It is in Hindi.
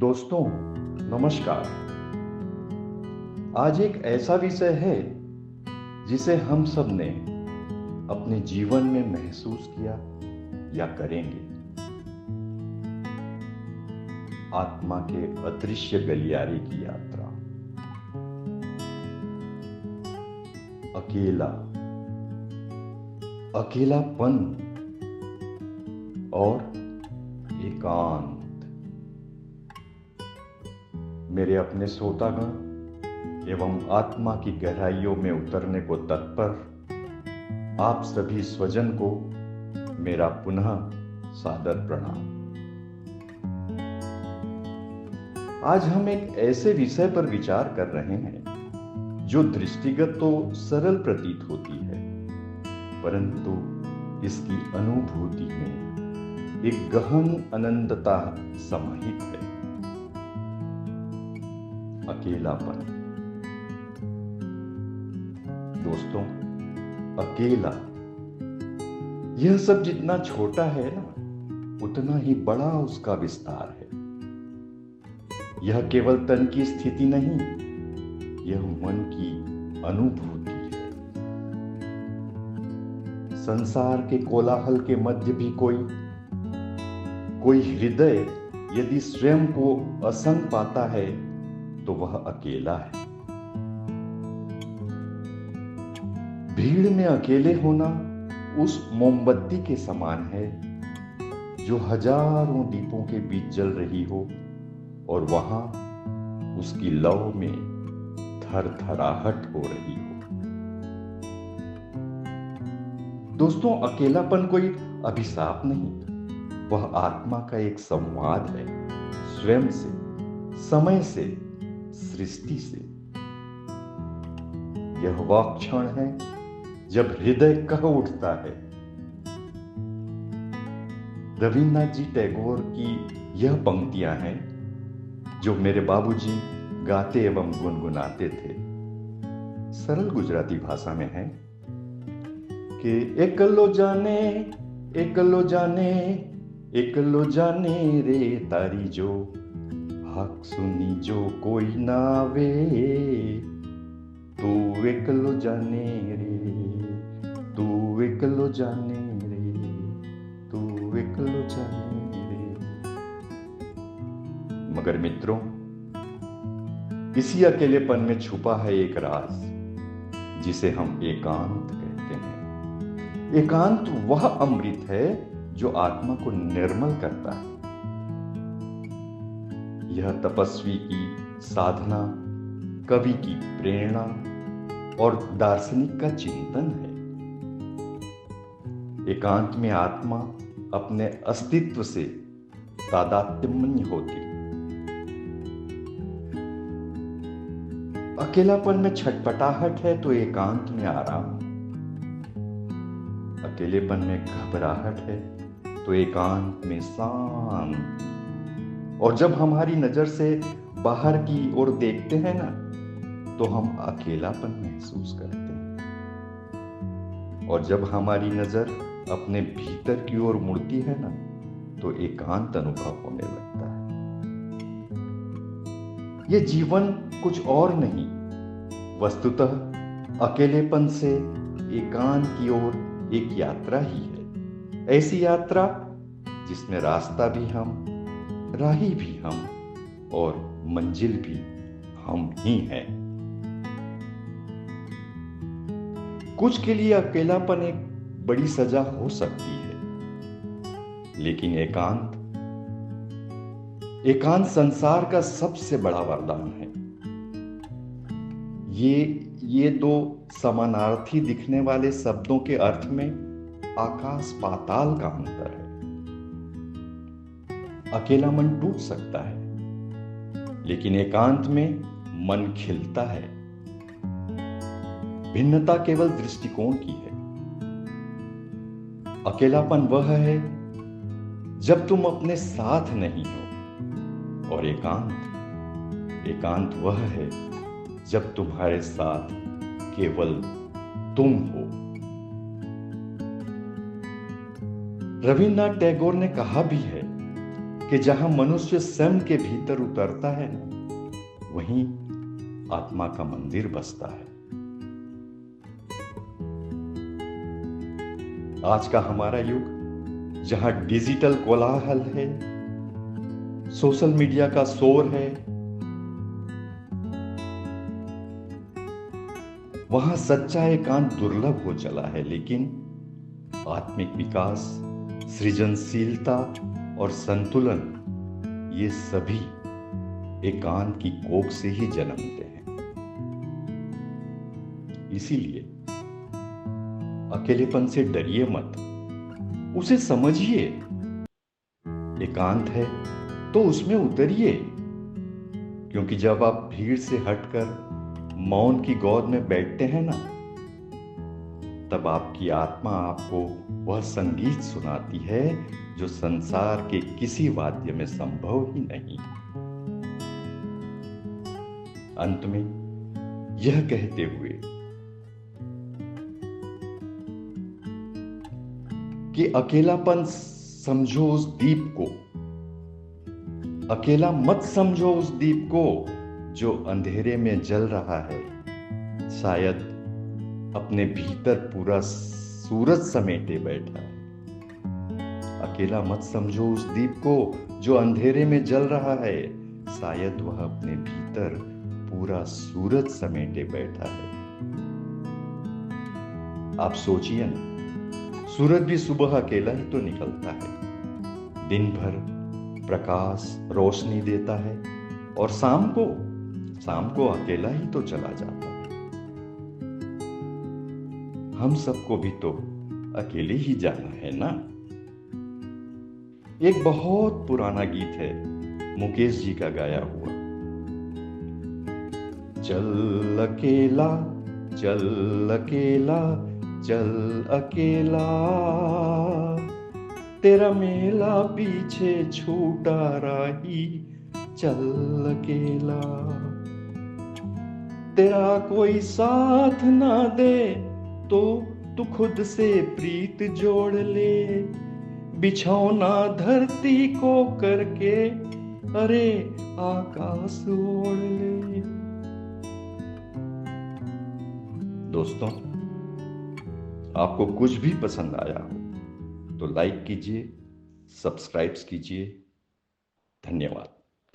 दोस्तों, नमस्कार। आज एक ऐसा विषय है जिसे हम सब ने अपने जीवन में महसूस किया या करेंगे। आत्मा के अदृश्य गलियारे की यात्रा। अकेलापन और एकांत। मेरे अपने श्रोतागण एवं आत्मा की गहराइयों में उतरने को तत्पर आप सभी स्वजन को मेरा पुनः सादर प्रणाम। आज हम एक ऐसे विषय पर विचार कर रहे हैं जो दृष्टिगत तो सरल प्रतीत होती है, परंतु इसकी अनुभूति में एक गहन अनंतता समाहित है। अकेलापन। दोस्तों, अकेला यह सब जितना छोटा है ना, उतना ही बड़ा उसका विस्तार है। यह केवल तन की स्थिति नहीं, यह मन की अनुभूति है। संसार के कोलाहल के मध्य भी कोई हृदय यदि स्वयं को असंग पाता है तो वह अकेला है। भीड़ में अकेले होना उस मोमबत्ती के समान है जो हजारों दीपों के बीच जल रही हो और वहां उसकी लौ में थरथराहट हो रही हो। दोस्तों, अकेलापन कोई अभिशाप नहीं, वह आत्मा का एक संवाद है, स्वयं से, समय से, सृष्टि से। यह वह क्षण है जब हृदय कह उठता है। रविन्द्रनाथ जी टैगोर की यह पंक्तियां हैं जो मेरे बाबूजी गाते एवं गुनगुनाते थे। सरल गुजराती भाषा में है कि एकलो जाने एकलो जाने एकलो जाने रे तारी जो हक सुनी जो कोई ना वे, तू एकलो जाने रे, तू एकलो जाने रे, तू एकलो जाने रे। मगर मित्रों, इसी अकेलेपन में छुपा है एक राज जिसे हम एकांत कहते हैं। एकांत वह अमृत है जो आत्मा को निर्मल करता है। यह तपस्वी की साधना, कवि की प्रेरणा और दार्शनिक का चिंतन है। एकांत में आत्मा अपने अस्तित्व से तादात्म्य होती। अकेलापन में छटपटाहट है तो एकांत में आराम। अकेलेपन में घबराहट है तो एकांत में शांति। और जब हमारी नजर से बाहर की ओर देखते हैं ना, तो हम अकेलापन महसूस करते हैं। और जब हमारी नजर अपने भीतर की ओर मुड़ती है ना, तो एकांत अनुभव होने लगता है। यह जीवन कुछ और नहीं, वस्तुतः अकेलेपन से एकांत की ओर एक यात्रा ही है। ऐसी यात्रा जिसमें रास्ता भी हम, राही भी हम और मंजिल भी हम ही हैं। कुछ के लिए अकेलापन एक बड़ी सजा हो सकती है, लेकिन एकांत संसार का सबसे बड़ा वरदान है। ये दो समानार्थी दिखने वाले शब्दों के अर्थ में आकाश पाताल का अंतर है। अकेला मन टूट सकता है, लेकिन एकांत में मन खिलता है। भिन्नता केवल दृष्टिकोण की है। अकेलापन वह है जब तुम अपने साथ नहीं हो, और एकांत वह है जब तुम्हारे साथ केवल तुम हो। रविन्द्रनाथ टैगोर ने कहा भी है कि कि जहां मनुष्य स्वयं के भीतर उतरता है ना, वहीं आत्मा का मंदिर बसता है। आज का हमारा युग जहां डिजिटल कोलाहल है, सोशल मीडिया का शोर है, वहां सच्चा एकांत दुर्लभ हो चला है। लेकिन आत्मिक विकास, सृजनशीलता और संतुलन, ये सभी एकांत की कोख से ही जन्मते हैं। इसीलिए अकेलेपन से डरिए मत, उसे समझिए। एकांत है तो उसमें उतरिए, क्योंकि जब आप भीड़ से हटकर मौन की गोद में बैठते हैं ना, तब आपकी आत्मा आपको वह संगीत सुनाती है जो संसार के किसी वाद्य में संभव ही नहीं। अंत में यह कहते हुए कि अकेलापन समझो उस दीप को, अकेला मत समझो उस दीप को जो अंधेरे में जल रहा है। शायद अपने भीतर पूरा सूरज समेटे बैठा है। अकेला मत समझो उस दीप को जो अंधेरे में जल रहा है। शायद वह अपने भीतर पूरा सूरज समेटे बैठा है। आप सोचिए ना, सूरज भी सुबह अकेला ही तो निकलता है। दिन भर प्रकाश रोशनी देता है और शाम को अकेला ही तो चला जाता है। हम सबको भी तो अकेले ही जाना है ना। एक बहुत पुराना गीत है, मुकेश जी का गाया हुआ। चल अकेला चल अकेला चल अकेला, तेरा मेला पीछे छूटा राही, चल अकेला। तेरा कोई साथ ना दे तो तू खुद से प्रीत जोड़ ले, बिछौना धरती को करके अरे आकाश ओढ़ ले। दोस्तों, आपको कुछ भी पसंद आया हो तो लाइक कीजिए, सब्सक्राइब कीजिए। धन्यवाद।